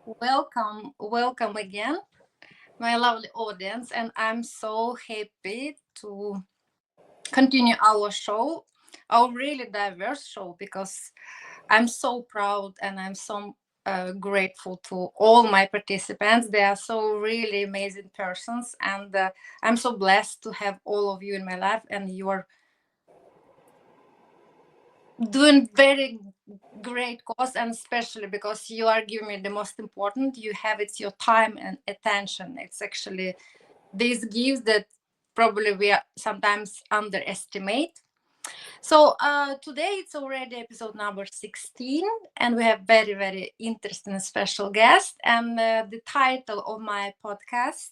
welcome again, my lovely audience, and I'm so happy to continue our show, our really diverse show, because I'm so proud and I'm so grateful to all my participants. They are so really amazing persons, and I'm so blessed to have all of you in my life, and you are doing very great cause, and especially because you are giving me the most important you have, it's your time and attention. It's actually these gifts that probably we are sometimes underestimate. So today it's already episode number 16, and we have very interesting and special guest. And the title of my podcast,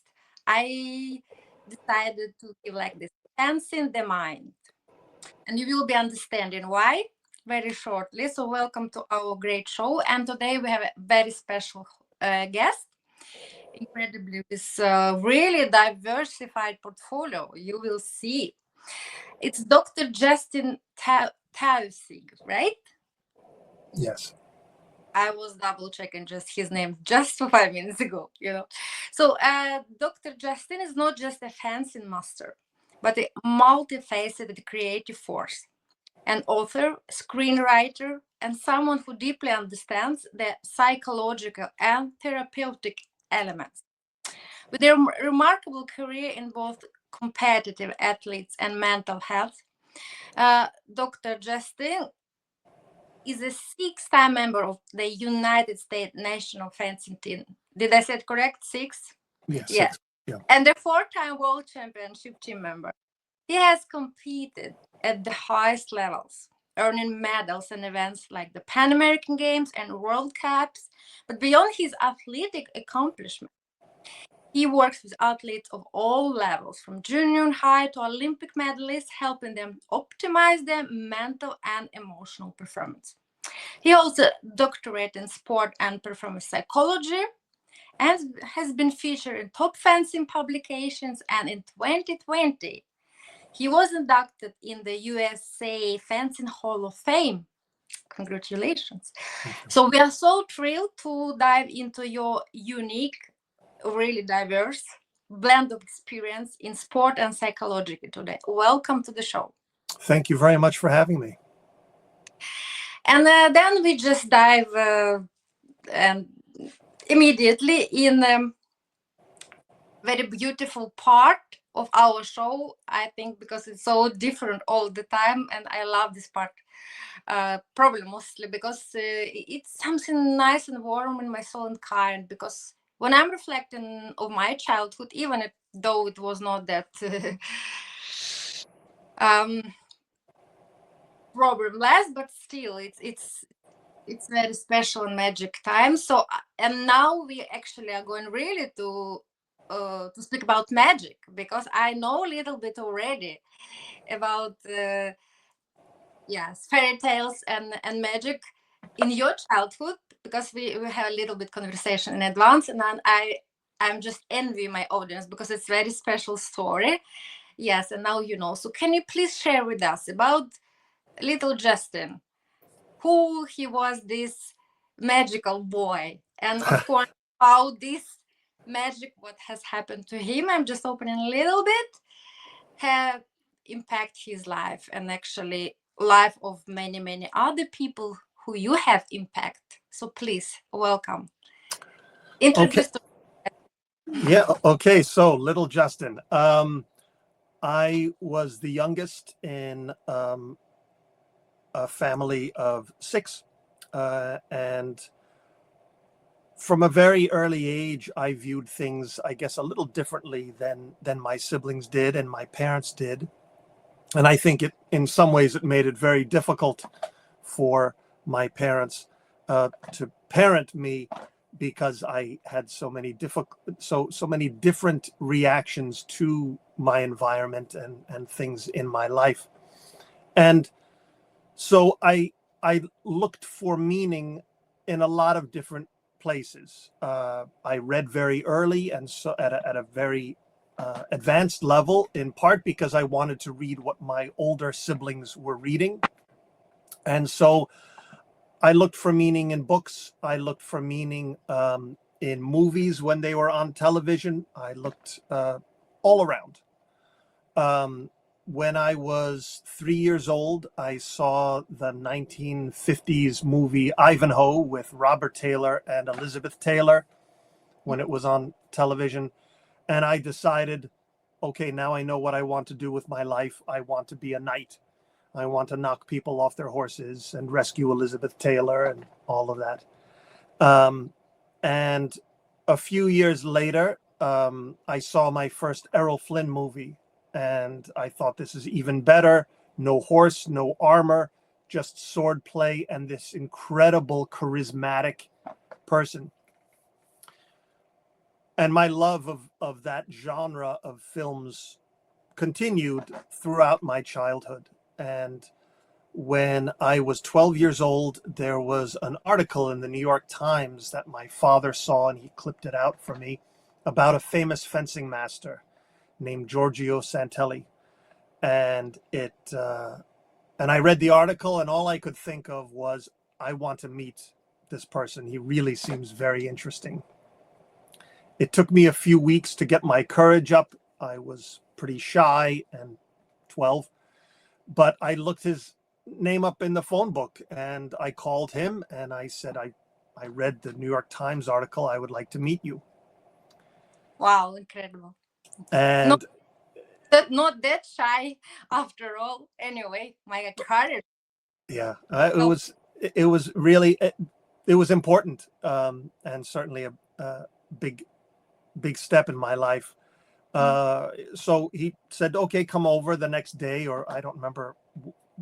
I decided to give like this: Dancing the Mind. And you will be understanding why very shortly. So welcome to our great show. And today we have a very special guest, incredibly with really diversified portfolio. You will see. It's Dr. Justin Tausig, right? Yes. I was double checking just his name just 5 minutes ago. So Dr. Justin is not just a fencing master, but a multifaceted creative force, an author, screenwriter, and someone who deeply understands the psychological and therapeutic elements. With a remarkable career in both competitive athletes and mental health, Dr. Justin is a six-time member of the United States national fencing team. Did I say it correct? Six? Yeah, Yeah. six. Yeah. And the four-time world championship team member. He has competed at the highest levels, earning medals in events like the Pan American Games and World Cups. But beyond his athletic accomplishment, he works with athletes of all levels, from junior high to Olympic medalists, helping them optimize their mental and emotional performance. He holds a doctorate in sport and performance psychology and has been featured in top fencing publications. And in 2020, he was inducted in the USA Fencing Hall of Fame. Congratulations. Thank you. So we are so thrilled to dive into your unique, really diverse blend of experience in sport and psychology today. Welcome to the show. Thank you very much for having me. And then we just dive and immediately in very beautiful part of our show, I think, because it's so different all the time, and I love this part probably mostly because it's something nice and warm in my soul and kind. Because when I'm reflecting of my childhood, even though it was not that um problemless, but still it's very special and magic time. So and now we actually are going really to speak about magic, because I know a little bit already about yes, fairy tales and magic in your childhood, because we have a little bit conversation in advance, and then I'm just envy my audience because it's very special story. Yes, and now you know. So can you please share with us about little Justin, who he was, this magical boy, and of course how this magic, what has happened to him, I'm just opening a little bit, have impact his life and actually life of many other people who you have impact. So please welcome, Okay. introduce to. Yeah. Okay. So, little Justin. I was the youngest in a family of six, and from a very early age, I viewed things, I guess, a little differently than my siblings did and my parents did. And I think in some ways, it made it very difficult for my parents to parent me, because I had so many so many different reactions to my environment and things in my life. And so I looked for meaning in a lot of different places. I read very early, and so at a very advanced level, in part because I wanted to read what my older siblings were reading. And so I looked for meaning in books. I looked for meaning in movies when they were on television. I looked all around. When I was 3 years old, I saw the 1950s movie Ivanhoe with Robert Taylor and Elizabeth Taylor when it was on television. And I decided, okay, now I know what I want to do with my life. I want to be a knight. I want to knock people off their horses and rescue Elizabeth Taylor and all of that. And a few years later, I saw my first Errol Flynn movie. And I thought, this is even better. No horse, no armor, just sword play and this incredible, charismatic person. And my love of that genre of films continued throughout my childhood. And when I was 12 years old, there was an article in the New York Times that my father saw, and he clipped it out for me, about a famous fencing master named Giorgio Santelli. And and I read the article, and all I could think of was, I want to meet this person. He really seems very interesting. It took me a few weeks to get my courage up. I was pretty shy and 12, but I looked his name up in the phone book and I called him and I said, I read the New York Times article. I would like to meet you. Wow, incredible. And Not that shy after all. Anyway, my courage. yeah, it was really, it was important, and certainly a big step in my life. So he said, okay, come over the next day, or I don't remember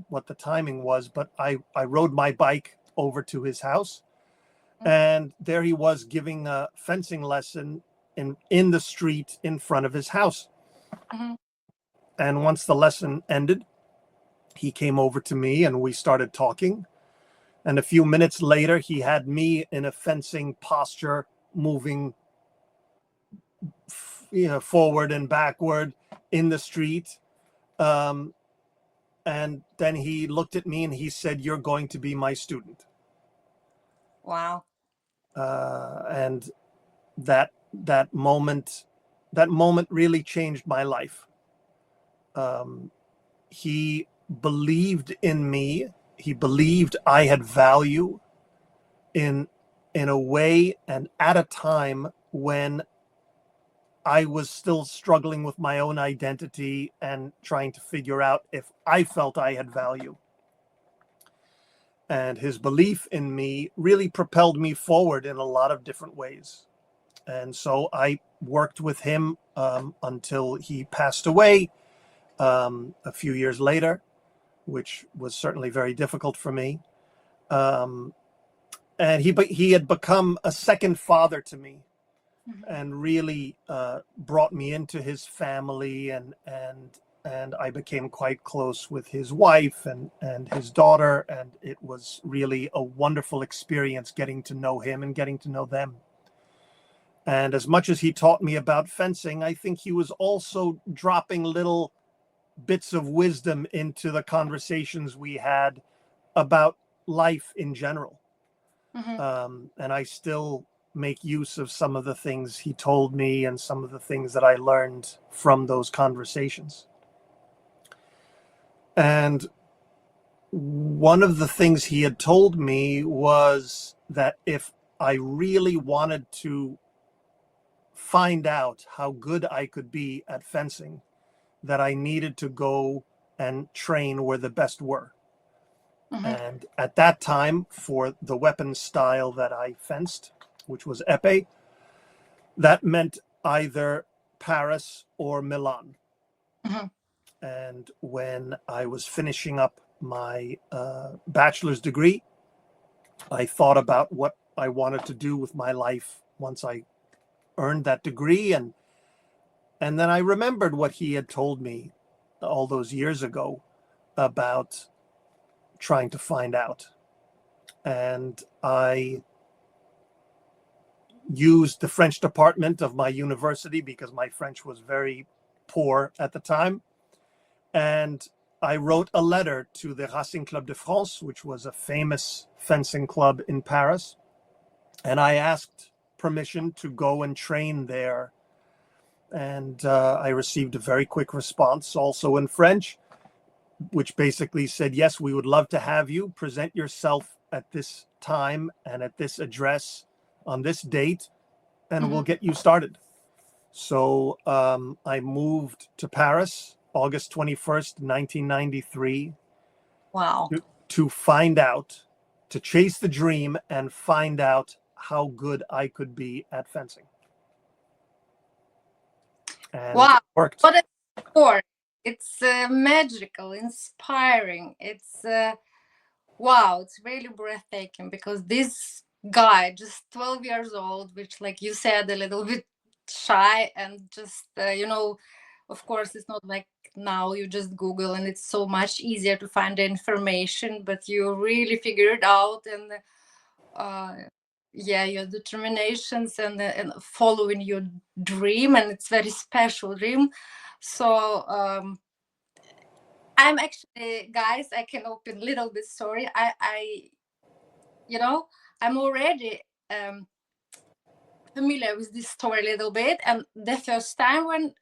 what the timing was, but I rode my bike over to his house, and there he was giving a fencing lesson in the street in front of his house. And once the lesson ended, he came over to me and we started talking. And a few minutes later, he had me in a fencing posture, moving forward and backward in the street. And then he looked at me and he said, "You're going to be my student." Wow. And that moment really changed my life. He believed in me. He believed I had value in a way and at a time when I was still struggling with my own identity and trying to figure out if I felt I had value. And his belief in me really propelled me forward in a lot of different ways. And so I worked with him until he passed away a few years later, which was certainly very difficult for me. And he had become a second father to me, and really brought me into his family, and I became quite close with his wife and his daughter, and it was really a wonderful experience getting to know him and getting to know them. And as much as he taught me about fencing, I think he was also dropping little bits of wisdom into the conversations we had about life in general. And I still make use of some of the things he told me and some of the things that I learned from those conversations. And one of the things he had told me was that if I really wanted to find out how good I could be at fencing, that I needed to go and train where the best were. And at that time, for the weapon style that I fenced, which was épée, that meant either Paris or Milan. And when I was finishing up my bachelor's degree, I thought about what I wanted to do with my life once I earned that degree. And then I remembered what he had told me all those years ago about trying to find out. And I used the French department of my university because my French was very poor at the time. And I wrote a letter to the Racing Club de France, which was a famous fencing club in Paris. And I asked permission to go and train there. And I received a very quick response, also in French, which basically said, yes, we would love to have you present yourself at this time and at this address on this date, and we'll get you started. So I moved to Paris, August 21st, 1993. Wow. To find out, to chase the dream and find out how good I could be at fencing. And wow. it worked. What a story. It's magical, inspiring. It's wow, it's really breathtaking, because this guy, just 12 years old, which, like you said, a little bit shy, and just of course it's not like now you just Google and it's so much easier to find the information, but you really figure it out. And yeah, your determinations and following your dream, and it's very special dream. So I'm actually, guys, I can open a little bit story. I'm already familiar with this story a little bit, and the first time when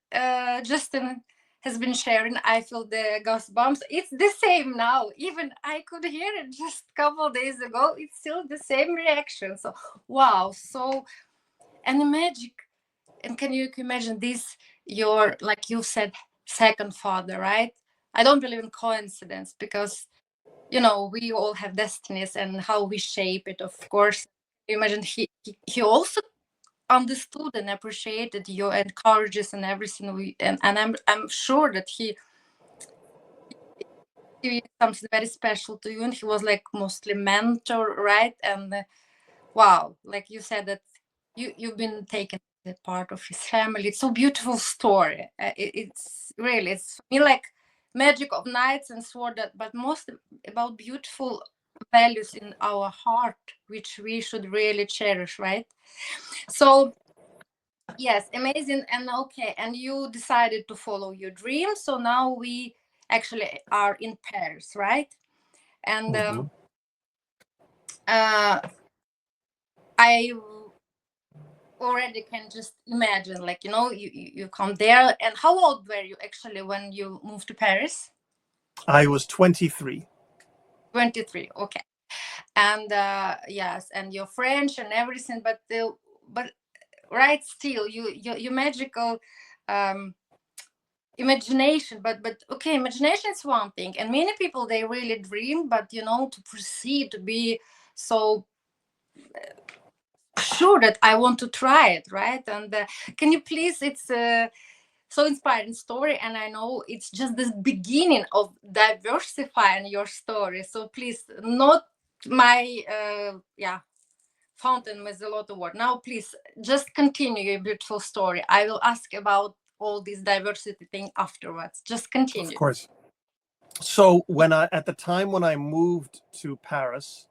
Justin has been sharing, I feel the goosebumps. It's the same now. Even I could hear it just a couple of days ago. It's still the same reaction. So wow. So, and the magic. And can you imagine this? Your, like you said, second father, right? I don't believe in coincidence, because we all have destinies and how we shape it, of course. Imagine he also understood and appreciated your encourages and everything. And I'm sure that he did something very special to you, and he was like mostly mentor, right? And wow, like you said, that you've been taken as a part of his family. It's so beautiful story. It's really, it's for me like magic of knights and sword, but most about beautiful values in our heart, which we should really cherish, right? So yes, amazing. And okay, and you decided to follow your dream. So now we actually are in Paris, right? And I already can just imagine, like, you come there. And how old were you actually when you moved to Paris? I was 23. 23, okay. And yes, and you're French and everything, but right, still you magical imagination. But okay, imagination is one thing, and many people, they really dream, but to proceed, to be so sure that I want to try it, right? And can you please, it's so inspiring story, and I know it's just the beginning of diversifying your story. So please, not my fountain with a lot of word. Now please just continue your beautiful story. I will ask about all this diversity thing afterwards. Just continue. Of course. So at the time when I moved to Paris,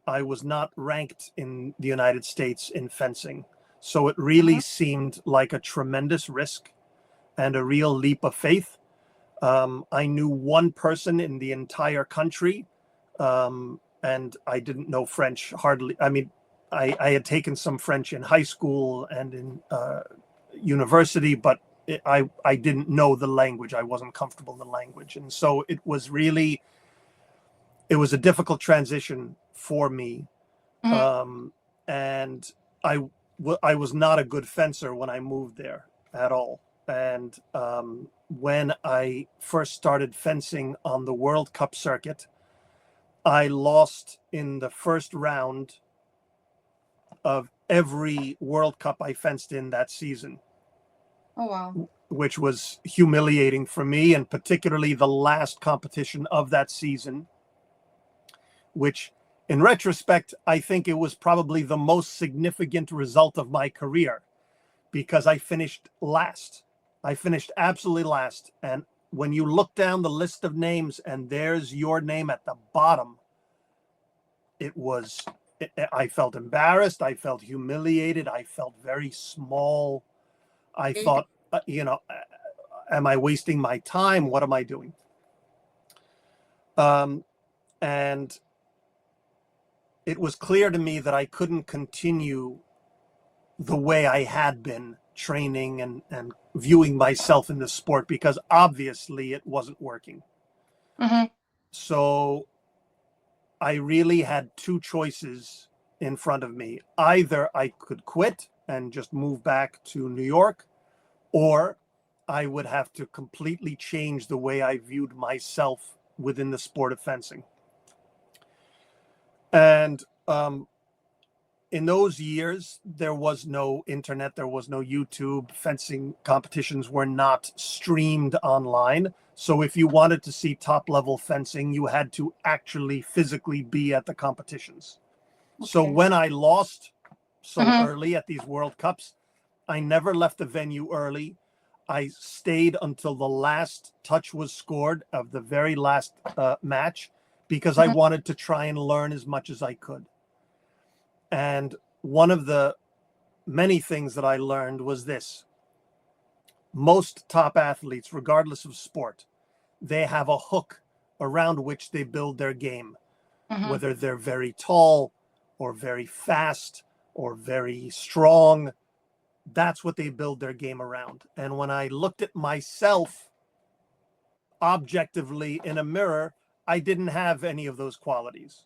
I was not ranked in the United States in fencing. So it really seemed like a tremendous risk and a real leap of faith. I knew one person in the entire country, and I didn't know French hardly. I mean, I had taken some French in high school and in university, but I didn't know the language. I wasn't comfortable in the language. And so it was a difficult transition for me. And I was not a good fencer when I moved there at all. And when I first started fencing on the World Cup circuit, I lost in the first round of every World Cup I fenced in that season. Oh, wow. Which was humiliating for me, and particularly the last competition of that season, which in retrospect, I think it was probably the most significant result of my career, because I finished last. I finished absolutely last. And when you look down the list of names and there's your name at the bottom, I felt embarrassed. I felt humiliated. I felt very small. I thought, am I wasting my time? What am I doing? And it was clear to me that I couldn't continue the way I had been training and viewing myself in the sport, because obviously it wasn't working. Mm-hmm. So I really had two choices in front of me. Either I could quit and just move back to New York, or I would have to completely change the way I viewed myself within the sport of fencing. And in those years, there was no internet, there was no YouTube. Fencing competitions were not streamed online. So if you wanted to see top level fencing, you had to actually physically be at the competitions. So Okay. when I lost so Mm-hmm. early at these World Cups, I never left the venue early. I stayed until the last touch was scored of the very last match, because I Mm-hmm. wanted to try and learn as much as I could. And one of the many things that I learned was this: most top athletes, regardless of sport, they have a hook around which they build their game, Mm-hmm. whether they're very tall or very fast or very strong. That's what they build their game around. And when I looked at myself objectively in a mirror, I didn't have any of those qualities.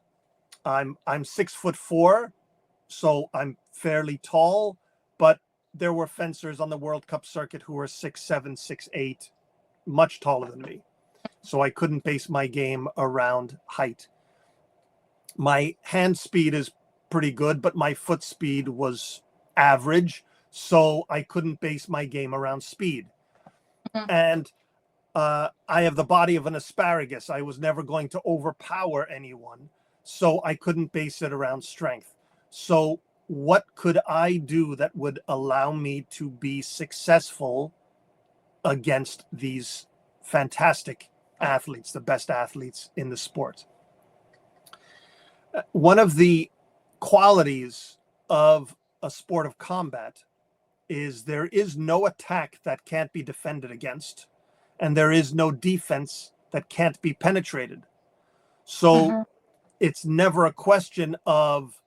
I'm 6'4", so I'm fairly tall, but there were fencers on the World Cup circuit who were 6'7", 6'8", much taller than me. So I couldn't base my game around height. My hand speed is pretty good, but my foot speed was average, so I couldn't base my game around speed. Mm-hmm. And I have the body of an asparagus. I was never going to overpower anyone, so I couldn't base it around strength. So what could I do that would allow me to be successful against these fantastic athletes, the best athletes in the sport? One of the qualities of a sport of combat is there is no attack that can't be defended against, and there is no defense that can't be penetrated. So Mm-hmm. it's never a question of,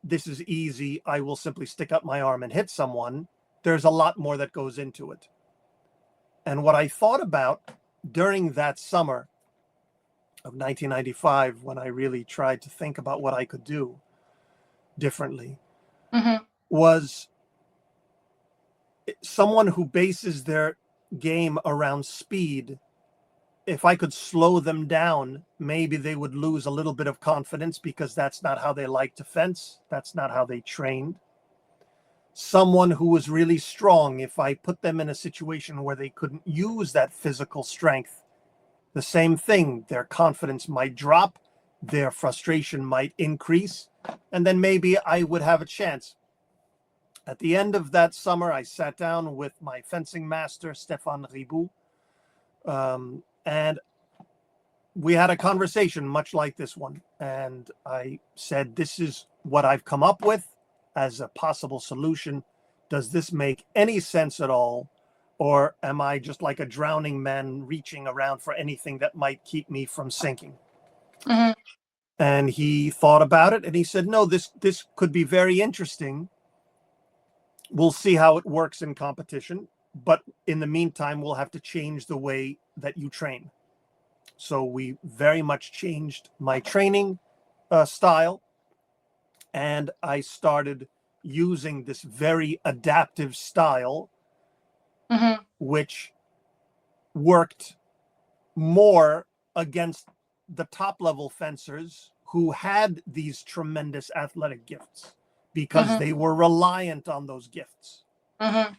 this is easy, I will simply stick up my arm and hit someone. There's a lot more that goes into it. And what I thought about during that summer of 1995, when I really tried to think about what I could do differently, Mm-hmm. was someone who bases their game around speed. If I could slow them down, maybe they would lose a little bit of confidence, because that's not how they like to fence. That's not how they trained. Someone who was really strong, if I put them in a situation where they couldn't use that physical strength, the same thing, their confidence might drop, their frustration might increase, and then maybe I would have a chance. At the end of that summer, I sat down with my fencing master, Stéphane Ribou, and we had a conversation much like this one. And I said, this is what I've come up with as a possible solution. Does this make any sense at all? Or am I just like a drowning man reaching around for anything that might keep me from sinking? Mm-hmm. And he thought about it and he said, no, this could be very interesting. We'll see how it works in competition. But in the meantime, we'll have to change the way that you train. So we very much changed my training style, and I started using this very adaptive style, Mm-hmm. which worked more against the top level fencers who had these tremendous athletic gifts, because Mm-hmm. they were reliant on those gifts. Mm-hmm.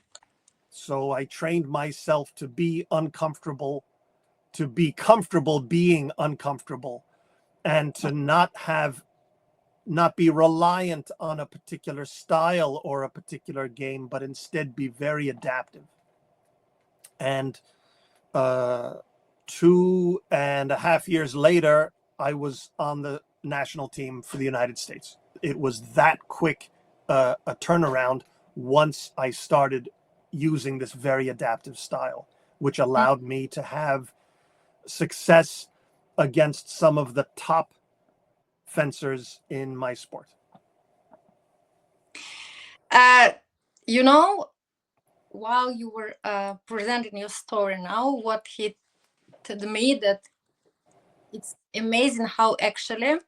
So I trained myself to be uncomfortable, to be comfortable being uncomfortable, and to not be reliant on a particular style or a particular game, but instead be very adaptive. And 2.5 years later, I was on the national team for the United States. It was that quick a turnaround once I started using this very adaptive style, which allowed me to have success against some of the top fencers in my sport. You know, while you were presenting your story now, what hit me that it's amazing how actually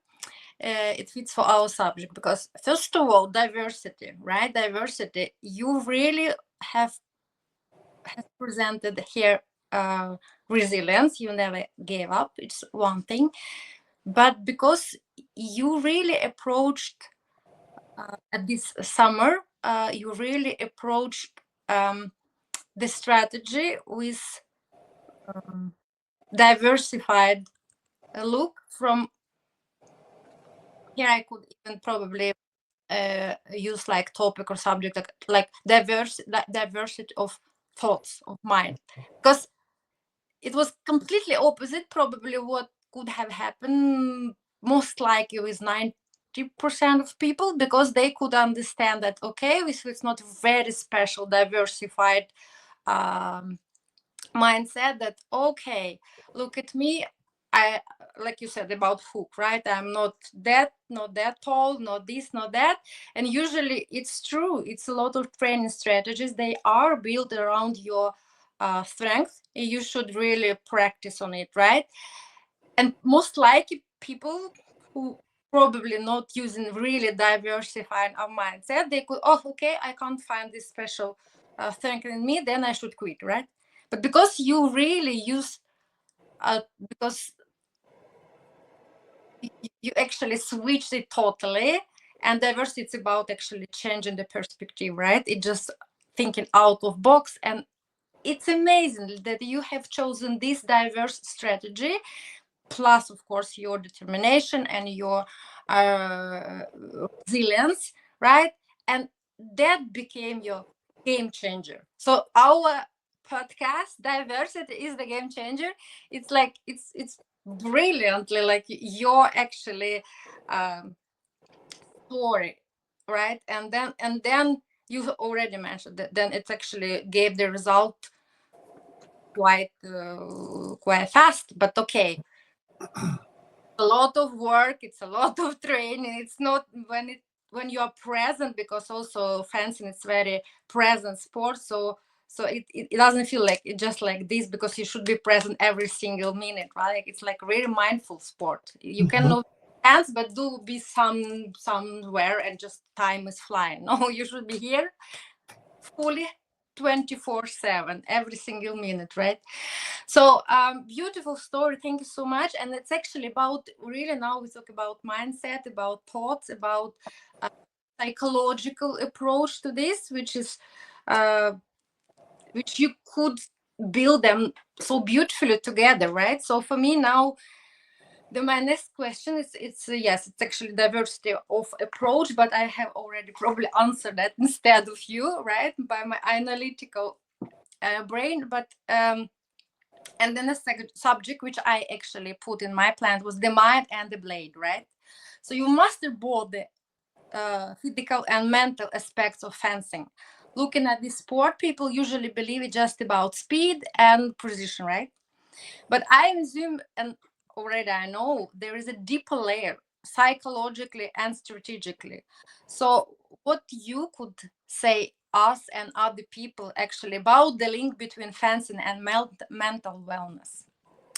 it fits for our subject, because first of all, diversity, right? Diversity, you really have presented here resilience. You never gave up. It's one thing, but because you really approached at this summer, you really approached the strategy with diversified look. From here I could even probably use like topic or subject like diversity of thoughts of mind, because it was completely opposite probably what could have happened most likely with 90% of people, because they could understand that okay, this is not very special diversified um, mindset, that okay, look at me, I, like you said about hook, right? I'm not that tall, not this, not that. And usually it's true, it's a lot of training strategies, they are built around your strength. You should really practice on it, right? And most likely people who probably not using really diversifying our mindset, they could, oh okay, I can't find this special strength in me, then I should quit, right? But because you really use because you actually switched it totally, and diversity it's about actually changing the perspective, right? It just thinking out of box. And it's amazing that you have chosen this diverse strategy, plus of course your determination and your resilience, right? And that became your game changer. So our podcast diversity is the game changer. It's like it's brilliantly like your actually story, right? And then you already mentioned that then it actually gave the result quite fast. But okay, a lot of work, it's a lot of training. It's not when you are present, because also fencing is very present sport. So it doesn't feel like it just like this, because you should be present every single minute, right? It's like really mindful sport. You cannot dance but do be somewhere and just time is flying. No, you should be here fully 24/7 every single minute, right? So beautiful story, thank you so much. And it's actually about really, now we talk about mindset, about thoughts, about psychological approach to this, which is which you could build them so beautifully together, right? So for me now, my next question is it's yes, it's actually diversity of approach, but I have already probably answered that instead of you, right, by my analytical brain. But and then the second subject, which I actually put in my plan, was the mind and the blade, right? So you master both the physical and mental aspects of fencing. Looking at this sport, people usually believe it's just about speed and precision, right? But I assume, and already I know, there is a deeper layer psychologically and strategically. So what you could say us and other people actually about the link between fencing and mental wellness?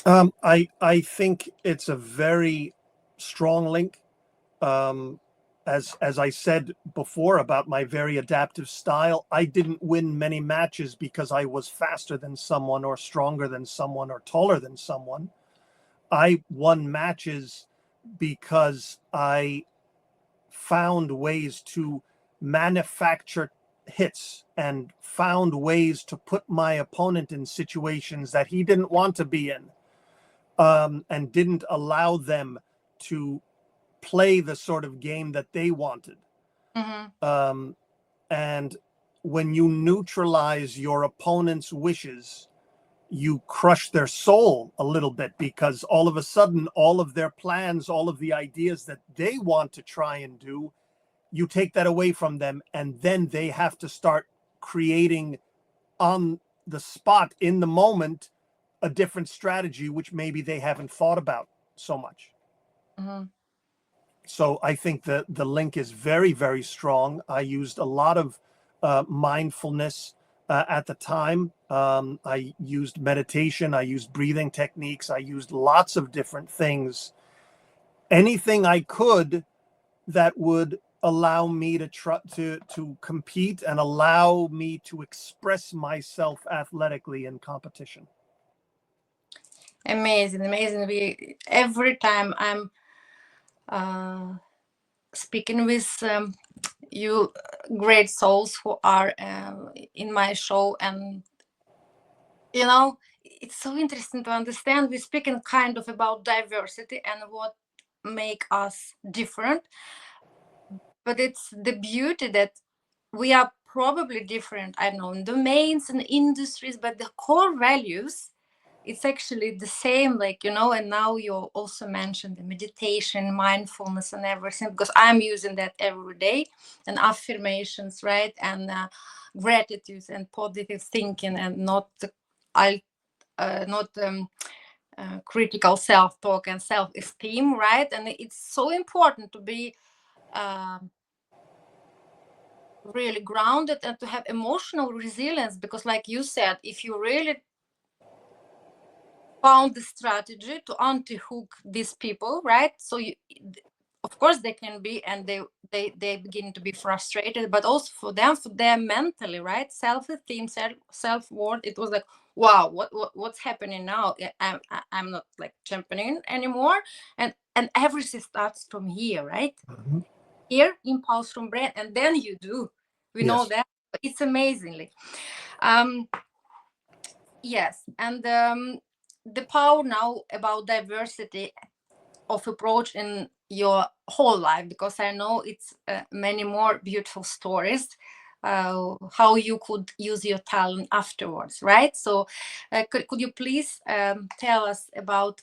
I think it's a very strong link. Um, as I said before about my very adaptive style, I didn't win many matches because I was faster than someone or stronger than someone or taller than someone. I won matches because I found ways to manufacture hits and found ways to put my opponent in situations that he didn't want to be in, and didn't allow them to play the sort of game that they wanted. Mm-hmm. And when you neutralize your opponent's wishes, you crush their soul a little bit, because all of a sudden, all of their plans, all of the ideas that they want to try and do, you take that away from them. And then they have to start creating on the spot in the moment a different strategy, which maybe they haven't thought about so much. Mm-hmm. So I think that the link is very, very strong. I used a lot of mindfulness at the time. I used meditation. I used breathing techniques. I used lots of different things. Anything I could that would allow me to compete and allow me to express myself athletically in competition. Amazing, amazing. Every time I'm speaking with you great souls who are in my show, and it's so interesting to understand we're speaking kind of about diversity and what make us different, but it's the beauty that we are probably different, I don't know, in domains and industries, but the core values, it's actually the same, and now you also mentioned the meditation, mindfulness and everything, because I'm using that every day, and affirmations, right? And gratitude and positive thinking, and not critical self-talk and self-esteem, right? And it's so important to be really grounded and to have emotional resilience, because like you said, if you really found the strategy to anti-hook these people, right? So of course they can be, and they begin to be frustrated, but also for them mentally, right? Self-esteem, self-worth, it was like, wow, what's happening now? I'm not like championing anymore, and everything starts from here, right? Mm-hmm. Here, impulse from brain, and then you do. We know that. It's amazingly. Yes, and the power now about diversity of approach in your whole life, because I know it's many more beautiful stories how you could use your talent afterwards, right? So could you please tell us about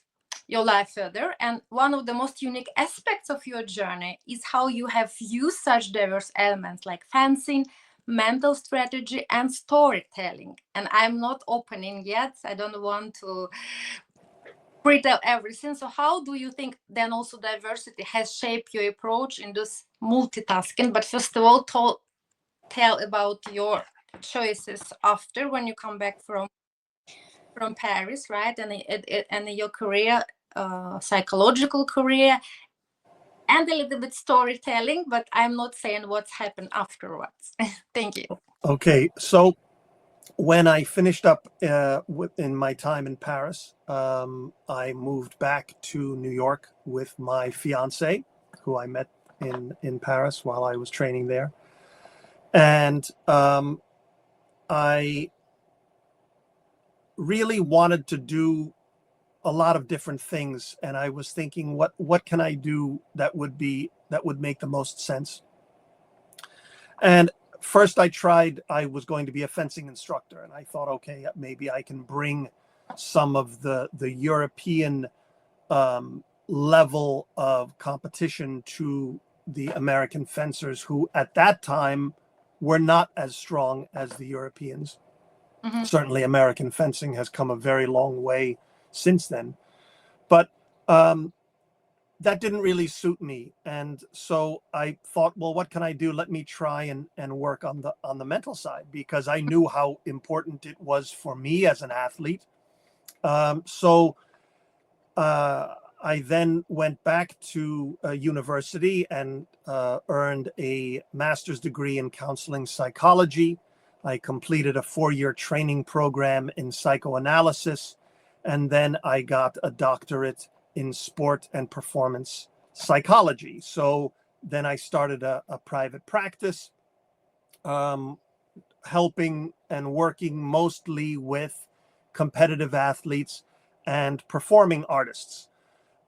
your life further? And one of the most unique aspects of your journey is how you have used such diverse elements like fencing, mental strategy and storytelling. And I'm not opening yet, I don't want to retell everything. So how do you think then also diversity has shaped your approach in this multitasking? But first of all, tell about your choices after, when you come back from Paris, right? And your career, psychological career, and a little bit storytelling, but I'm not saying what's happened afterwards. Thank you. Okay, so when I finished up in my time in Paris, I moved back to New York with my fiance, who I met in Paris while I was training there. And I really wanted to do a lot of different things. And I was thinking, what can I do that would make the most sense? And first I was going to be a fencing instructor, and I thought, okay, maybe I can bring some of the European level of competition to the American fencers, who at that time were not as strong as the Europeans. Mm-hmm. Certainly American fencing has come a very long way since then, but that didn't really suit me. And so I thought, well, what can I do? Let me try and work on the mental side, because I knew how important it was for me as an athlete. So I then went back to university and earned a master's degree in counseling psychology. I completed a 4-year training program in psychoanalysis, and then I got a doctorate in sport and performance psychology. So then I started a private practice, helping and working mostly with competitive athletes and performing artists.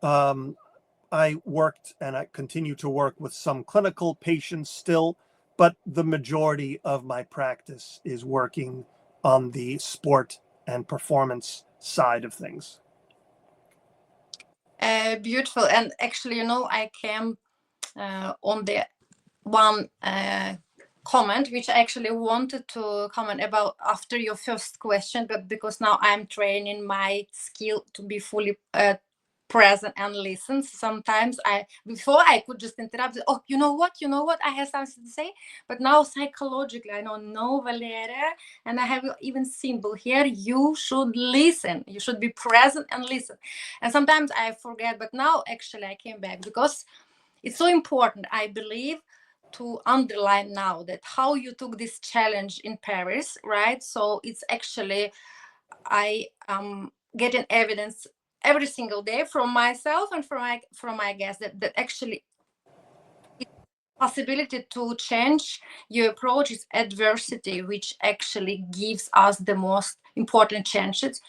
I worked and I continue to work with some clinical patients still, but the majority of my practice is working on the sport and performance side of things. Beautiful. And actually, I came on the one comment which I actually wanted to comment about after your first question, but because now I'm training my skill to be fully present and listen. Sometimes before I could just interrupt. Oh, you know what, I have something to say. But now psychologically I know, no, Valeria, and I have even symbol here, you should listen, you should be present and listen. And sometimes I forget, but now actually I came back, because it's so important, I believe, to underline now that how you took this challenge in Paris, right? So it's actually, I am getting evidence every single day from myself and from my guests that actually it's possibility to change your approach is adversity, which actually gives us the most important chances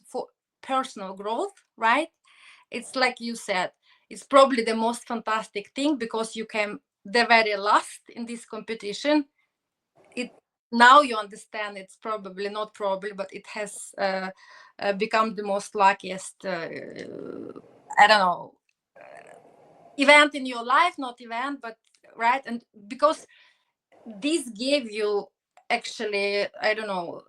for personal growth, right? It's like you said, it's probably the most fantastic thing, because you came the very last in this competition. It Now you understand, it's probably not probably, but it has become the most luckiest I don't know, event in your life, not event, but right. And because this gave you actually, I don't know,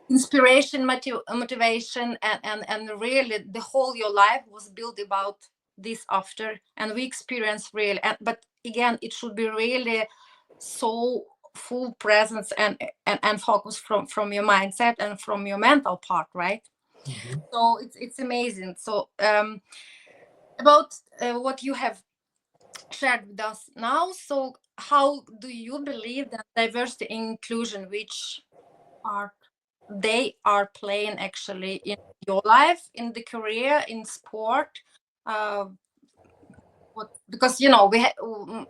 inspiration, motivation, and really the whole your life was built about this after. And we experience really, but again, it should be really so full presence and focus from your mindset and from your mental part, right? Mm-hmm. So it's amazing. So about what you have shared with us now, so how do you believe that diversity and inclusion, which part they are playing actually in your life, in the career, in sport, uh, because we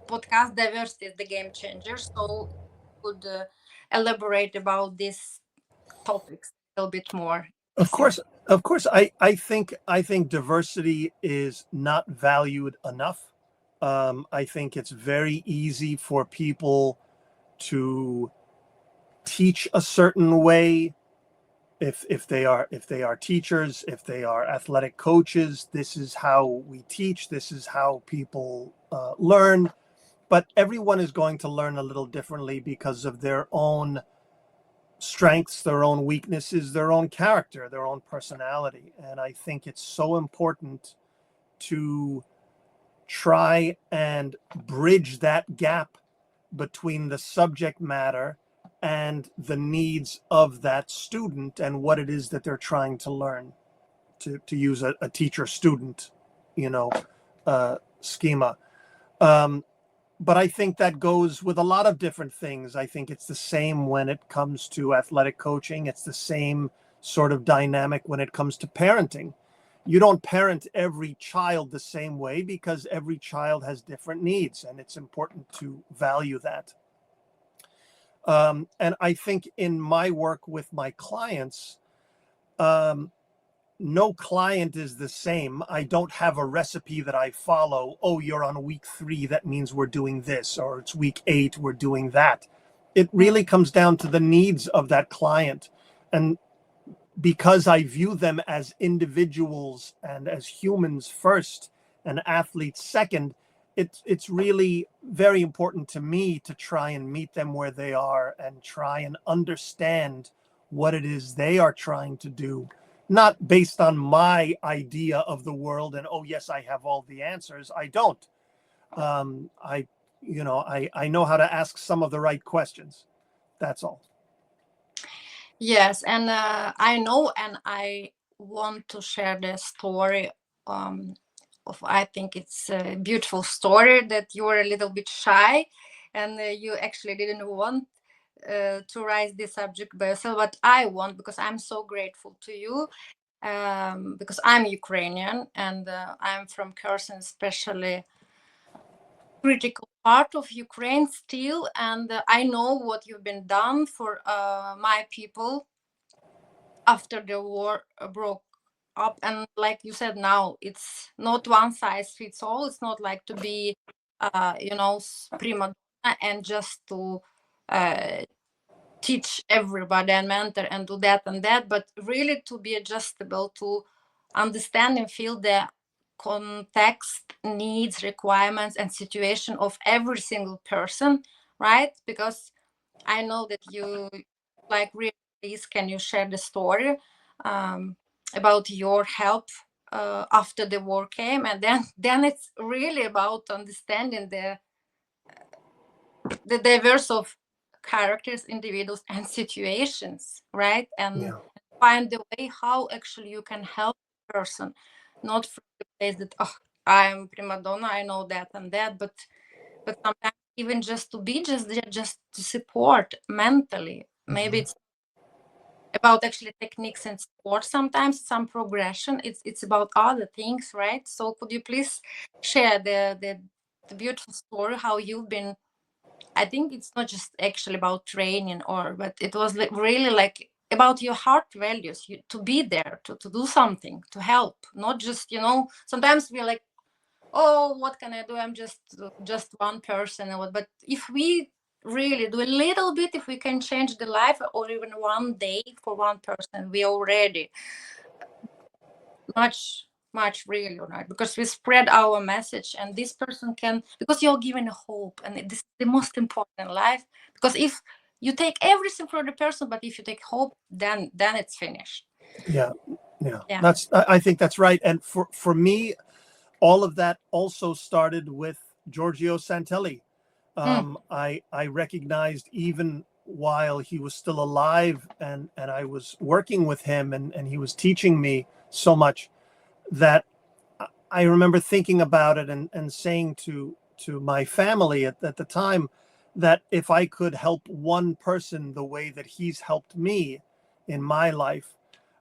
podcast diversity is the game changer, so could elaborate about these topics a little bit more. Of course, of course. I think diversity is not valued enough. I think it's very easy for people to teach a certain way. If they are teachers, if they are athletic coaches, this is how we teach. This is how people learn. But everyone is going to learn a little differently because of their own strengths, their own weaknesses, their own character, their own personality. And I think it's so important to try and bridge that gap between the subject matter and the needs of that student and what it is that they're trying to learn, to use a teacher student, schema. Um, but I think that goes with a lot of different things. I think it's the same when it comes to athletic coaching. It's the same sort of dynamic when it comes to parenting. You don't parent every child the same way because every child has different needs, and it's important to value that. And I think in my work with my clients, um, no client is the same. I don't have a recipe that I follow. Oh, you're on week 3, that means we're doing this, or it's week 8, we're doing that. It really comes down to the needs of that client. And because I view them as individuals and as humans first and athletes second, it's really very important to me to try and meet them where they are and try and understand what it is they are trying to do, not based on my idea of the world and, oh yes, I have all the answers. I don't. I know how to ask some of the right questions. That's all. Yes, and I know, and I want to share the story of, I think it's a beautiful story, that you were a little bit shy, and you actually didn't want to raise this subject by yourself, but I want, because I'm so grateful to you, because I'm Ukrainian, and I'm from Kherson, especially critical part of Ukraine still, and I know what you've been done for my people after the war broke up. And like you said, now it's not one size fits all. It's not like to be prima donna and just to uh, teach everybody and mentor and do that and that, but really to be adjustable, to understand and feel the context, needs, requirements, and situation of every single person, right? Because I know that you, like, really, please, can you share the story? about your help after the war came, and then it's really about understanding the diverse of characters, individuals, and situations, right? And Yeah. find the way how actually you can help the person, not from the place that, oh, I'm prima donna, I know that and that, but sometimes even just to be just there, just to support mentally. Maybe Mhm. it's about actually techniques and support, sometimes some progression, it's about other things, right? So could you please share the beautiful story how you've been. I think it's not just actually about training, or but it was really like about your heart values, to be there, to do something, to help, not just, sometimes we're like, oh, what can I do, I'm just one person or what. But if we really do a little bit, if we can change the life or even one day for one person, we already much really, right? Because we spread our message, and this person can, because you're given a hope, and this is the most important in life. Because if you take everything from the person, but if you take hope, then it's finished. Yeah. Yeah. Yeah. I think that's right. And for me, all of that also started with Giorgio Santelli. Mm. I recognized even while he was still alive, and I was working with him, and he was teaching me so much, that I remember thinking about it, and saying to my family at the time, that if I could help one person the way that he's helped me in my life,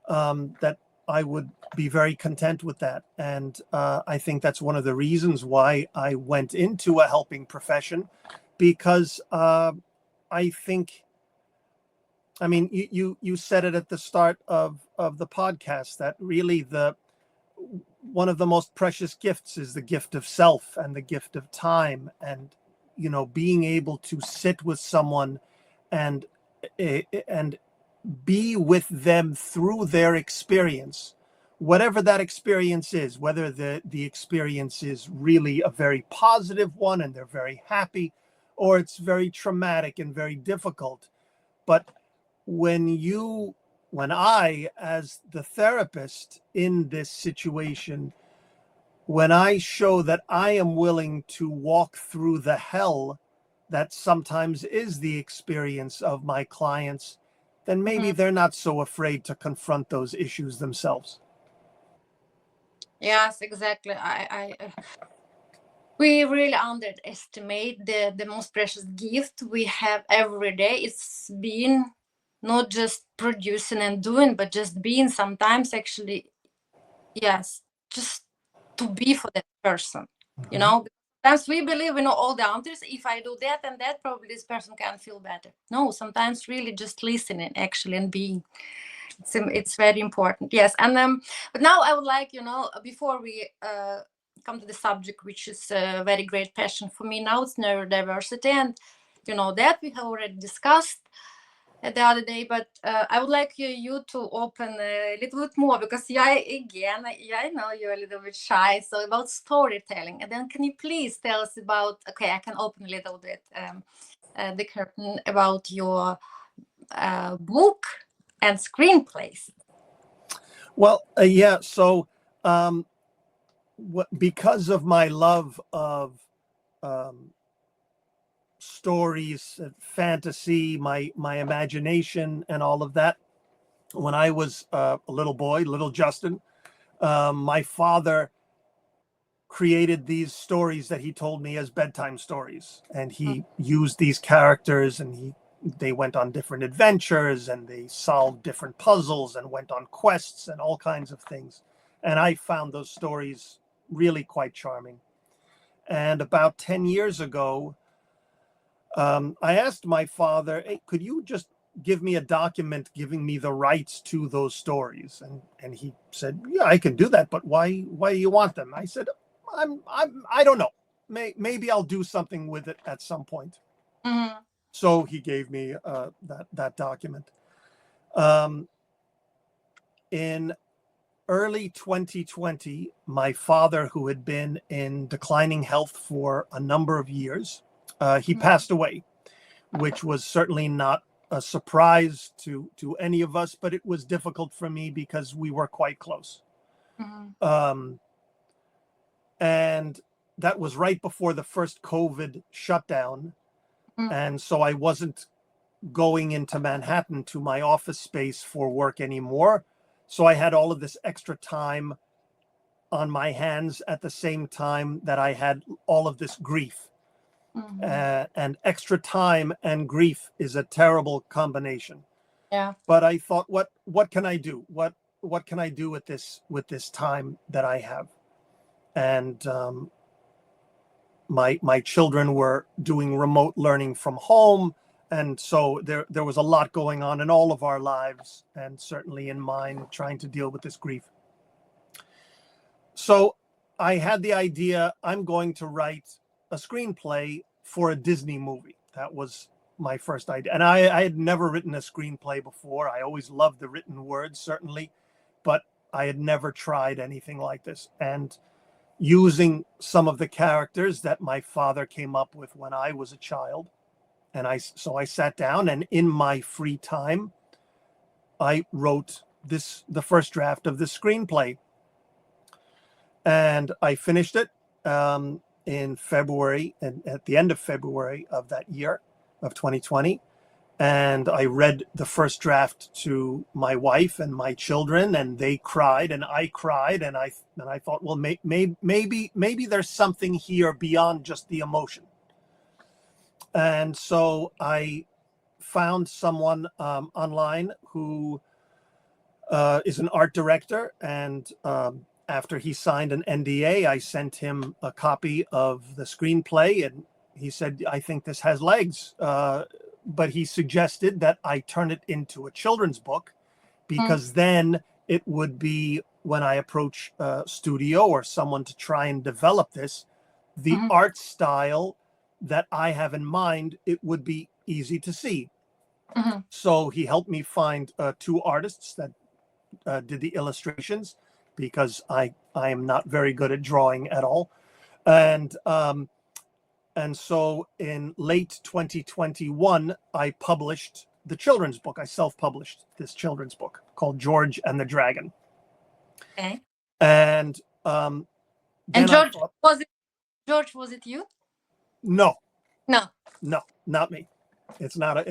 that I would be very content with that. And I think that's one of the reasons why I went into a helping profession, because I think, I mean, you said it at the start of the podcast, that really the one of the most precious gifts is the gift of self and the gift of time, and being able to sit with someone, and and be with them through their experience, whatever that experience is, whether the experience is really a very positive one and they're very happy, or it's very traumatic and very difficult. But when I, as the therapist in this situation, when I show that I am willing to walk through the hell that sometimes is the experience of my clients, then maybe Mhm. they're not so afraid to confront those issues themselves. Yes, exactly. We really underestimate the most precious gift we have every day. It's being, not just producing and doing, but just being, sometimes actually. Yes, just to be for that person, you Mhm. know. Sometimes we believe we know all the answers. If I do that and that, probably this person can feel better. No, sometimes really just listening actually and being. It's very important. Yes, and but now I would like, before we come to the subject, which is a very great passion for me now, it's neurodiversity, and that we have already discussed the other day, but I would like you to open a little bit more, because yeah, I know you're a little bit shy. So about storytelling, and then can you please tell us about? Okay, I can open a little bit the curtain about your book and screenplays. Well, yeah. So, um, because of my love of um, stories, fantasy, my imagination, and all of that, when I was a little boy, little Justin, my father created these stories that he told me as bedtime stories, and Mm. he used these characters, and they went on different adventures, and they solved different puzzles and went on quests and all kinds of things. And I found those stories really quite charming. And about 10 years ago, I asked my father, hey, could you just give me a document giving me the rights to those stories? And he said, yeah, I can do that, but why do you want them? I said, I don't know. Maybe I'll do something with it at some point. Mhm. So he gave me that document. Um, in early 2020, my father, who had been in declining health for a number of years, he Mhm. passed away, which was certainly not a surprise to any of us, but it was difficult for me because we were quite close. And that was right before the first COVID shutdown. And so I wasn't going into Manhattan to my office space for work anymore. So I had all of this extra time on my hands at the same time that I had all of this grief. And extra time and grief is a terrible combination. Yeah. But I thought, what can I do? What can I do with this time that I have? And my children were doing remote learning from home, and so there was a lot going on in all of our lives, and certainly in mine, trying to deal with this grief. So I had the idea, I'm going to write a screenplay for a Disney movie. That was my first idea. And I had never written a screenplay before. I always loved the written word, certainly, but I had never tried anything like this. And using some of the characters that my father came up with when I was a child. And so I sat down, and in my free time, I wrote the first draft of this screenplay. And I finished it in February, and at the end of February of that year of 2020. And I read the first draft to my wife and my children, and they cried, and I cried, and I thought, well, maybe there's something here beyond just the emotion. And so I found someone online who is an art director, and after he signed an NDA, I sent him a copy of the screenplay, and he said, I think this has legs. But he suggested that I turn it into a children's book, because then it would be, when I approach a studio or someone to try and develop this, the art style that I have in mind, it would be easy to see. So he helped me find 2 artists that did the illustrations, because I am not very good at drawing at all. And so in late 2021, I published the children's book. I self-published this children's book called George and the Dragon. Okay. And George, was it you? No, No, not me. It's not.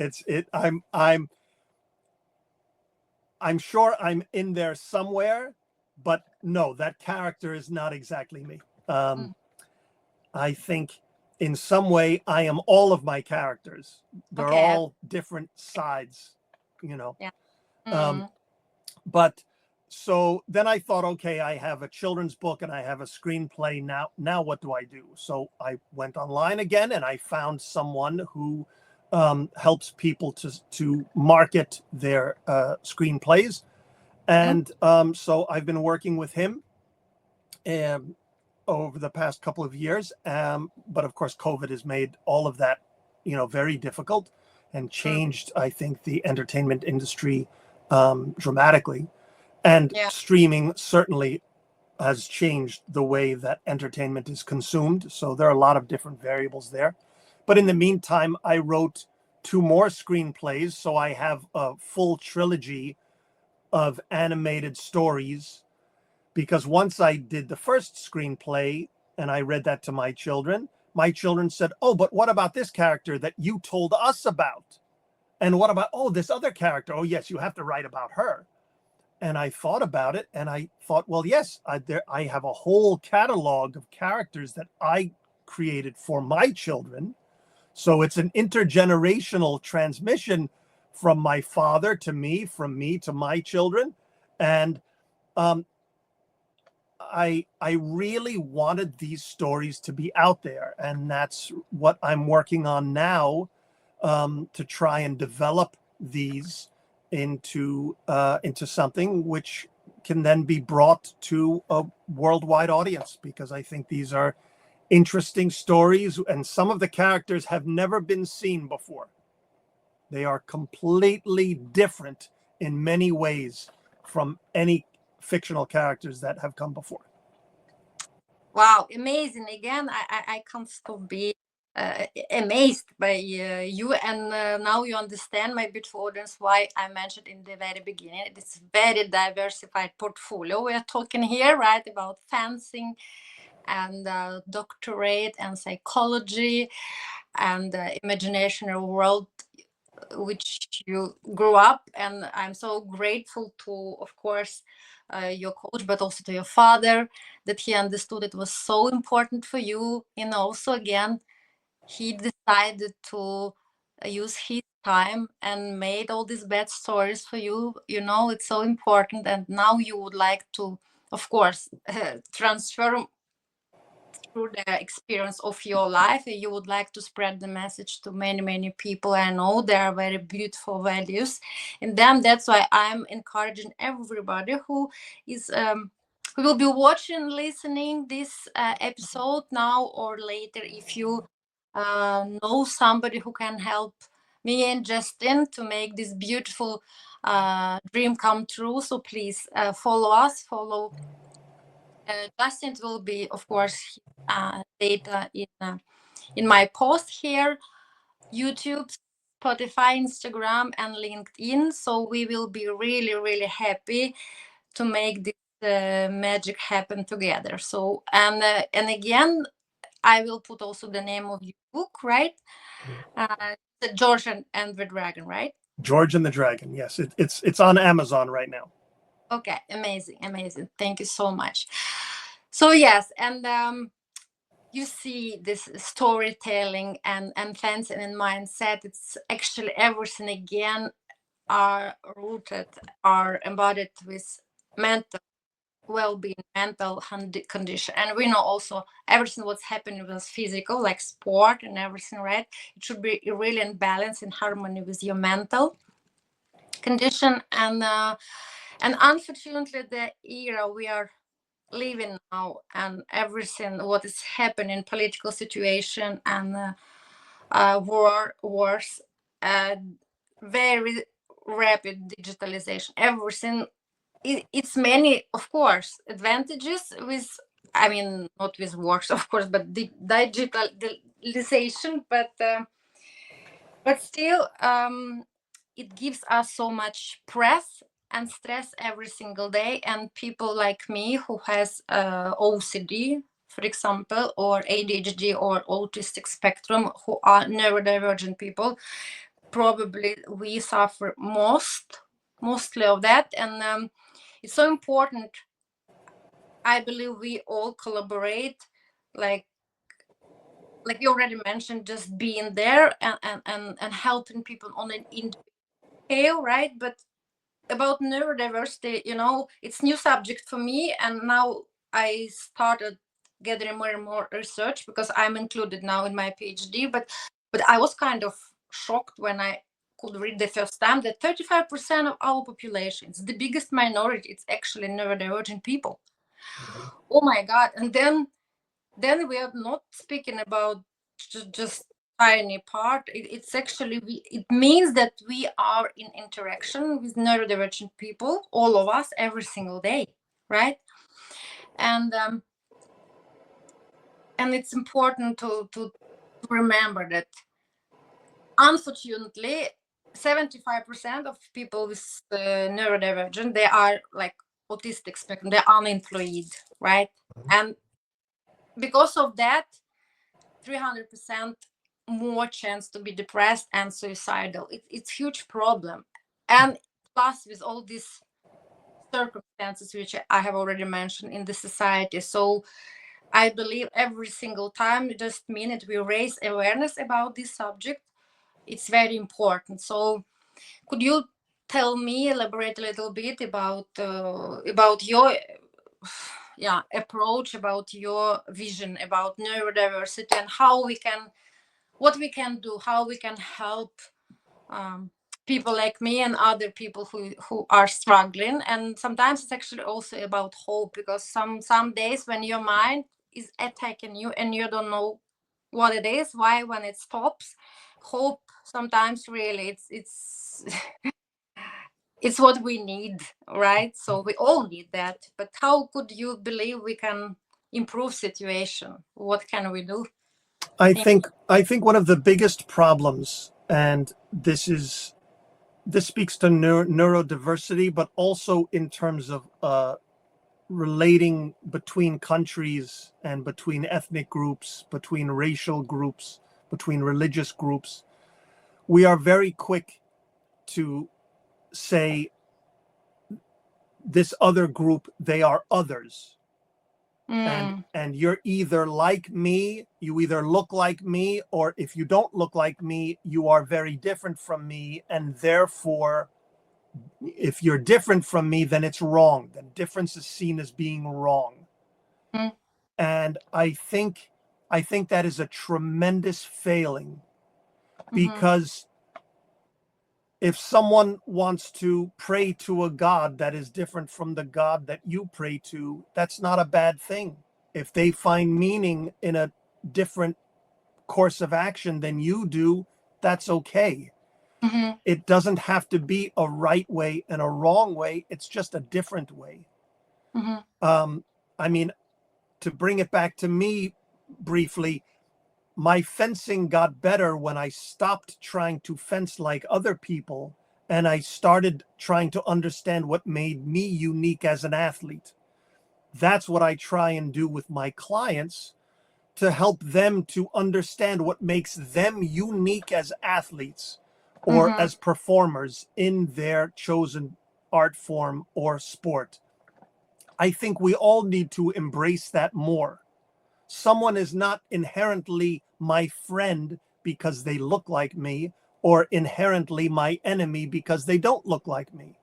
I'm sure I'm in there somewhere, but no, that character is not exactly me. I think in some way I am all of my characters. They're all different sides, Yeah. But so then I thought, okay, I have a children's book and I have a screenplay. Now what do I do? So I went online again, and I found someone who helps people to market their screenplays. And so I've been working with him over the past couple of years. But of course, COVID has made all of that, very difficult, and changed, I think, the entertainment industry dramatically. And streaming certainly has changed the way that entertainment is consumed. So there are a lot of different variables there. But in the meantime, I wrote 2 more screenplays. So I have a full trilogy of animated stories, because once I did the first screenplay and I read that to my children said, oh, but what about this character that you told us about? And what about, oh, this other character? Oh, yes, you have to write about her. And I thought about it, and I thought, well, yes, I have a whole catalog of characters that I created for my children. So it's an intergenerational transmission from my father to me, from me to my children. And I really wanted these stories to be out there, and that's what I'm working on now, to try and develop these into something which can then be brought to a worldwide audience, because I think these are interesting stories, and some of the characters have never been seen before. They are completely different in many ways from any fictional characters that have come before. Wow, amazing. Again, I can't stop being amazed by you, and now you understand, my beautiful audience, why I mentioned in the very beginning it's very diversified portfolio we are talking here, right? About fencing and doctorate and psychology and imagination world which you grew up. And I'm so grateful to, of course, your coach, but also to your father, that he understood it was so important for you. And also, again, he decided to use his time and made all these bad stories for you. You know, it's so important. And now you would like to, of course, transfer through the experience of your life. You would like to spread the message to many, many people. I know there are very beautiful values in them. That's why I'm encouraging everybody who is who will be watching, listening this episode now or later, if you know somebody who can help me and Justin to make this beautiful dream come true. So please follow us, follow Justin. It will be, of course, data in my post here, YouTube, Spotify, Instagram, and LinkedIn. So we will be really, really happy to make this magic happen together. So and again, I will put also the name of your book, right? The George and the Dragon, right? George and the Dragon. Yes, it's on Amazon right now. Okay, amazing, amazing. Thank you so much. So yes, and you see this storytelling and fancy and mindset. It's actually everything again are rooted, are embodied with mental well-being, mental condition. And we know also everything what's happening with physical, like sport and everything, right? It should be really in balance, in harmony with your mental condition. And unfortunately, the era we are living now, and everything what is happening, political situation and wars, uh, very rapid digitalization, everything. It's many, of course, advantages with, I mean, not with works, of course, but the digitalization, but still, it gives us so much press and stress every single day. And people like me who has OCD, for example, or ADHD or autistic spectrum, who are neurodivergent people, probably we suffer mostly of that. And it's so important, I believe, we all collaborate, like you already mentioned, just being there and helping people on an individual scale, right? But about neurodiversity, you know, it's new subject for me, and now I started gathering more and more research because I'm included now in my PhD. But I was kind of shocked when I could read the first time that 35% of our population, it's the biggest minority, it's actually neurodivergent people. Oh my God. And then we are not speaking about just tiny part. It's actually it means that we are in interaction with neurodivergent people, all of us, every single day, right? And it's important to remember that unfortunately 75% of people with neurodivergent, they are like autistic spectrum, they're unemployed, right? And because of that, 300% more chance to be depressed and suicidal. It's huge problem. And plus with all these circumstances which I have already mentioned in the society. So I believe every single time, just minute we raise awareness about this subject, it's very important. So could you tell me, elaborate a little bit about your approach, about your vision about neurodiversity, and how we can, what we can do, how we can help um, people like me and other people who are struggling. And sometimes it's actually also about hope, because some days when your mind is attacking you and you don't know what it is, why, when it stops, hope sometimes really it's it's what we need, right? So we all need that. But how could you believe we can improve situation? What can we do? I think one of the biggest problems, and this speaks to neurodiversity, but also in terms of relating between countries and between ethnic groups, between racial groups, between religious groups. We are very quick to say this other group, they are others. And you're either like me, you either look like me, or if you don't look like me, you are very different from me, and therefore if you're different from me, then it's wrong. Then difference is seen as being wrong. And I think that is a tremendous failing, because if someone wants to pray to a God that is different from the God that you pray to, that's not a bad thing. If they find meaning in a different course of action than you do, that's okay. It doesn't have to be a right way and a wrong way. It's just a different way. I mean, to bring it back to me briefly, my fencing got better when I stopped trying to fence like other people, and I started trying to understand what made me unique as an athlete. That's what I try and do with my clients, to help them to understand what makes them unique as athletes or as performers in their chosen art form or sport. I think we all need to embrace that more. Someone is not inherently my friend because they look like me, or inherently my enemy because they don't look like me.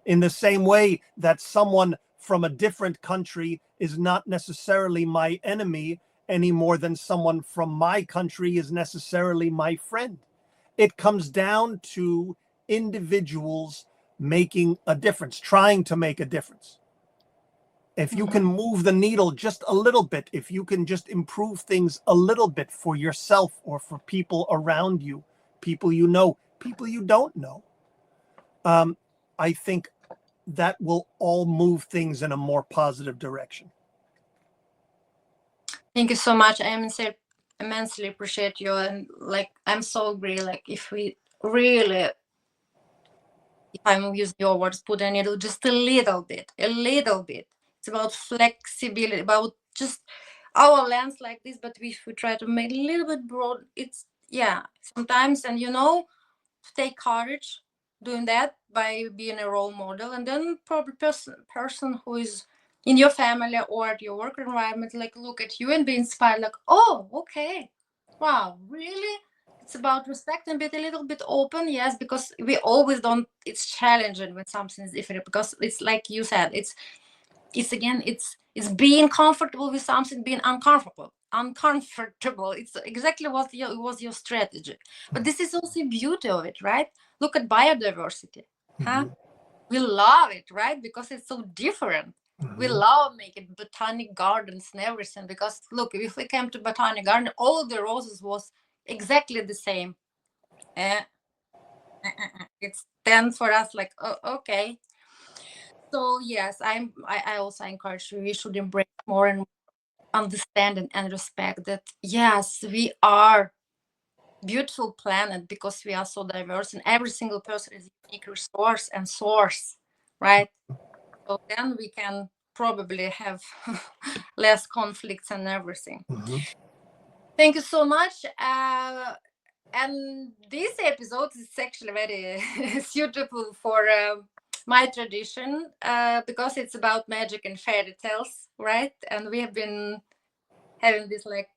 In the same way that someone from a different country is not necessarily my enemy any more than someone from my country is necessarily my friend. It comes down to individuals making a difference, trying to make a difference. If you can move the needle just a little bit, if you can just improve things a little bit for yourself or for people around you, people you know, people you don't know, I think that will all move things in a more positive direction. Thank you so much. I immensely appreciate you, and like I'm so agree. Like if we really, if I'm using your words, put a needle just a little bit, It's about flexibility, about just our lens like this, but if we try to make a little bit broad, it's sometimes, and take courage doing that by being a role model, and then probably person who is in your family or at your work environment, like look at you and be inspired, like, oh, okay, wow, really. It's about respect and be a little bit open, yes, because we always don't. It's challenging when something is different, because it's like you said, it's again, it's being comfortable with something, being uncomfortable. It's exactly what was your strategy. But this is also the beauty of it, right? Look at biodiversity. We love it, right? Because it's so different. We love making botanic gardens and everything, because look, if we came to botanic garden, all the roses was exactly the same. It's then for us like, oh, okay. So yes, I also encourage you, we should embrace more and understand and respect that yes, we are beautiful planet because we are so diverse, and every single person is a unique resource and source, right? So then we can probably have less conflicts and everything. Thank you so much. And this episode is actually very suitable for my tradition, because it's about magic and fairy tales, right? And we have been having this, like,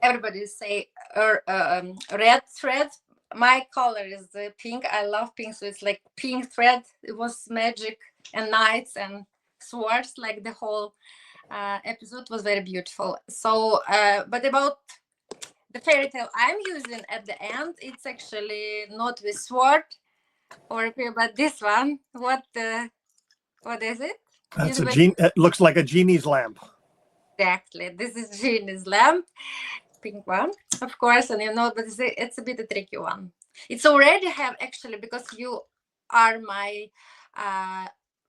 everybody say red thread. My color is pink. I love pink, so it's like pink thread. It was magic and knights and swords, like the whole episode was very beautiful. So but about the fairy tale I'm using at the end, it's actually not with sword or but this one. What is it? That's a genie. It looks like a genie's lamp. Exactly. This is genie's lamp, pink one, of course, and but it's a bit a tricky one. It's already have, actually, because you are my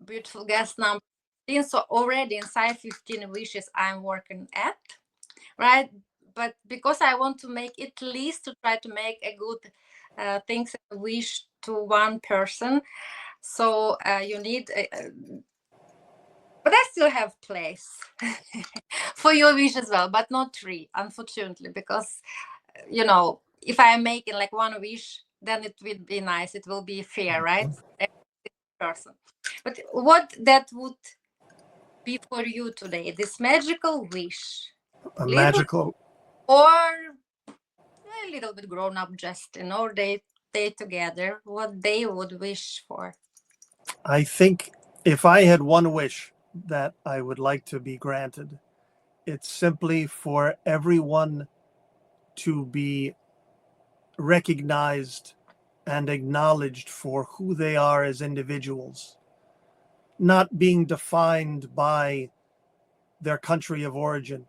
beautiful guest number 15, so already inside 15 wishes I'm working at, right? but because I want to make at least to try to make a good things and wish to one person, so you need but I still have place for your wish as well, but not 3, unfortunately, because if I am making like one wish, then it will be nice, it will be fair, right? Every person. But what that would be for you today, this magical wish? A Little magical. or a little bit grown up Justin, or they together, what they would wish for? I think if I had one wish that I would like to be granted, it's simply for everyone to be recognized and acknowledged for who they are as individuals, not being defined by their country of origin,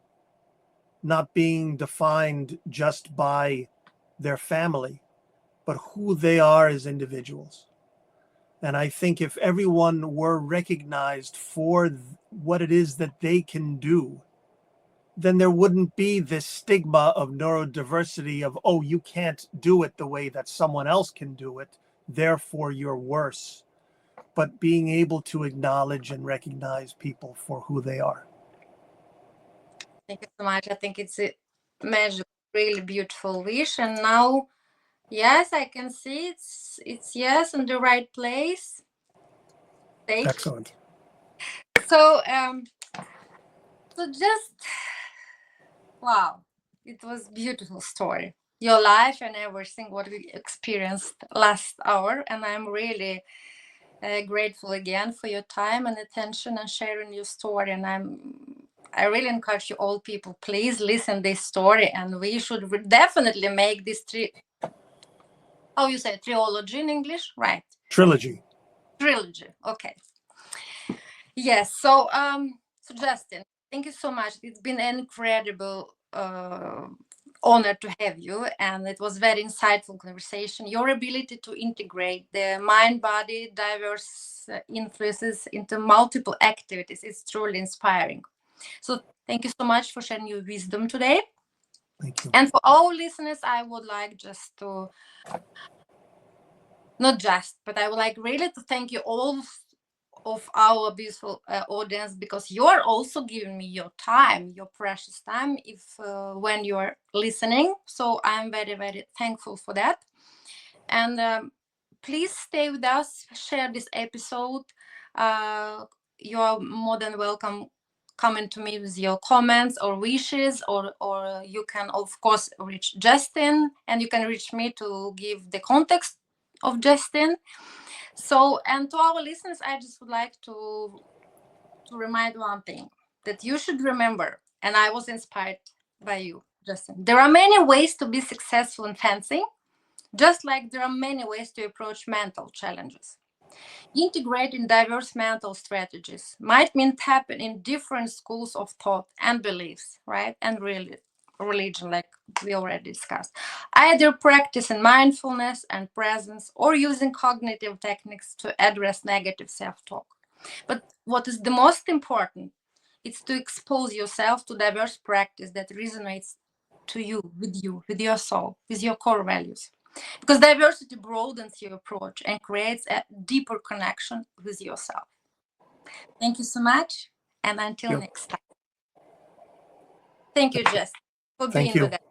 not being defined just by their family, but who they are as individuals. And I think if everyone were recognized for what it is that they can do, then there wouldn't be this stigma of neurodiversity of, oh, you can't do it the way that someone else can do it, therefore you're worse. But being able to acknowledge and recognize people for who they are. Thank you so much. I think it's a magical, really beautiful wish. And now, yes, I can see it's yes in the right place. Safe. Excellent. So so just wow, it was beautiful story. Your life and everything what we experienced last hour, and I'm really grateful again for your time and attention and sharing your story. And I really encourage you all people, please listen this story, and we should definitely make this how you say trilogy in English, right? Trilogy. Trilogy. Okay. Yes. So so Justin, thank you so much. It's been an incredible honor to have you, and it was very insightful conversation. Your ability to integrate the mind body diverse influences into multiple activities is truly inspiring. So thank you so much for sharing your wisdom today. Thank you. And for all listeners, I would like just to not just, but I would like really to thank you all of our beautiful audience, because you are also giving me your time, your precious time, if when you are listening. So I'm very, very thankful for that. And please stay with us, share this episode. You are more than welcome coming to me with your comments or wishes, or you can of course reach Justin, and you can reach me to give the context of Justin. So, and to our listeners, I just would like to remind one thing that you should remember, and I was inspired by you, Justin. There are many ways to be successful in fencing, just like there are many ways to approach mental challenges. Integrating diverse mental strategies might mean tapping in different schools of thought and beliefs, right? And really, religion, like we already discussed. Either practicing mindfulness and presence or using cognitive techniques to address negative self talk. But what is the most important? It's to expose yourself to diverse practice that resonates to you, with your soul, with your core values. Because diversity broadens your approach and creates a deeper connection with yourself. Thank you so much. And until next time. Thank you, Jess, for being Thank you. with us.